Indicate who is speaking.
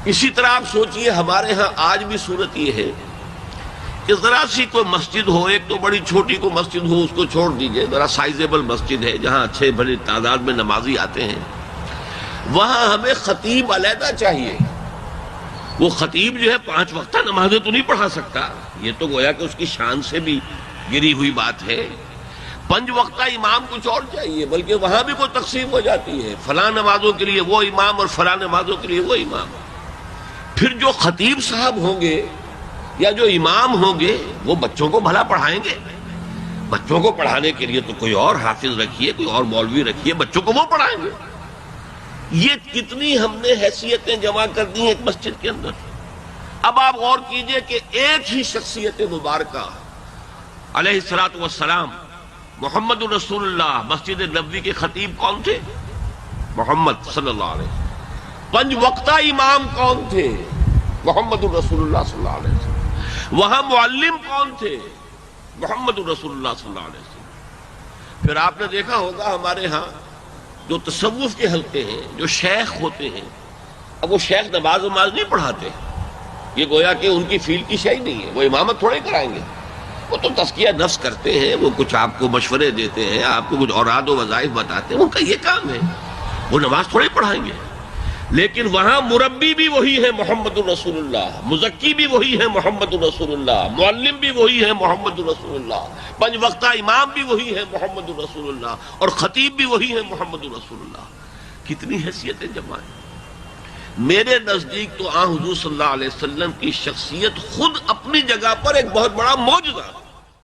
Speaker 1: اسی طرح آپ سوچئے ہمارے ہاں آج بھی صورت یہ ہے کہ ذرا سی کوئی مسجد ہو، ایک تو بڑی چھوٹی کوئی مسجد ہو، اس کو چھوڑ دیجئے، ذرا سائزیبل مسجد ہے جہاں اچھے بڑی تعداد میں نمازی آتے ہیں، وہاں ہمیں خطیب علیحدہ چاہیے۔ وہ خطیب جو ہے 5 وقتہ نمازیں تو نہیں پڑھا سکتا، یہ تو گویا کہ اس کی شان سے بھی گری ہوئی بات ہے۔ 5 وقتہ امام کچھ اور چاہیے، بلکہ وہاں بھی کوئی تقسیم ہو جاتی ہے، فلاں نمازوں کے لیے وہ امام اور فلاں نمازوں کے لیے وہ امام۔ پھر جو خطیب صاحب ہوں گے یا جو امام ہوں گے وہ بچوں کو بھلا پڑھائیں گے؟ بچوں کو پڑھانے کے لیے تو کوئی اور حافظ رکھیے، کوئی اور مولوی رکھیے، بچوں کو وہ پڑھائیں گے۔ یہ کتنی ہم نے حیثیتیں جمع کر دی ہیں ایک مسجد کے اندر۔ اب آپ غور کیجئے کہ ایک ہی شخصیت مبارکہ علیہ الصلوۃ والسلام محمد رسول اللہ مسجد نبوی کے خطیب کون تھے؟ محمد صلی اللہ علیہ وسلم۔ 5 وقتہ امام کون تھے؟ محمد رسول اللہ صلی اللہ علیہ وسلم۔ وہاں معلم کون تھے؟ محمد رسول اللہ صلی اللہ علیہ وسلم۔ پھر آپ نے دیکھا ہوگا ہمارے ہاں جو تصوف کے حلقے ہیں، جو شیخ ہوتے ہیں، اب وہ شیخ نماز نہیں پڑھاتے، یہ گویا کہ ان کی فیلڈ کی شے ہی نہیں ہے، وہ امامت تھوڑے کرائیں گے، وہ تو تزکیہ نفس کرتے ہیں، وہ کچھ آپ کو مشورے دیتے ہیں، آپ کو کچھ اوراد و وظائف بتاتے ہیں، ان کا یہ کام ہے، وہ نماز تھوڑے پڑھائیں گے۔ لیکن وہاں مربی بھی وہی ہے محمد رسول اللہ، مزکی بھی وہی ہے محمد رسول اللہ، معلم بھی وہی ہے محمد رسول اللہ، 5 وقتہ امام بھی وہی ہے محمد رسول اللہ، اور خطیب بھی وہی ہے محمد رسول اللہ۔ کتنی حیثیتیں جمع ہیں۔ میرے نزدیک تو آن حضور صلی اللہ علیہ وسلم کی شخصیت خود اپنی جگہ پر ایک بہت بڑا معجزہ ہے۔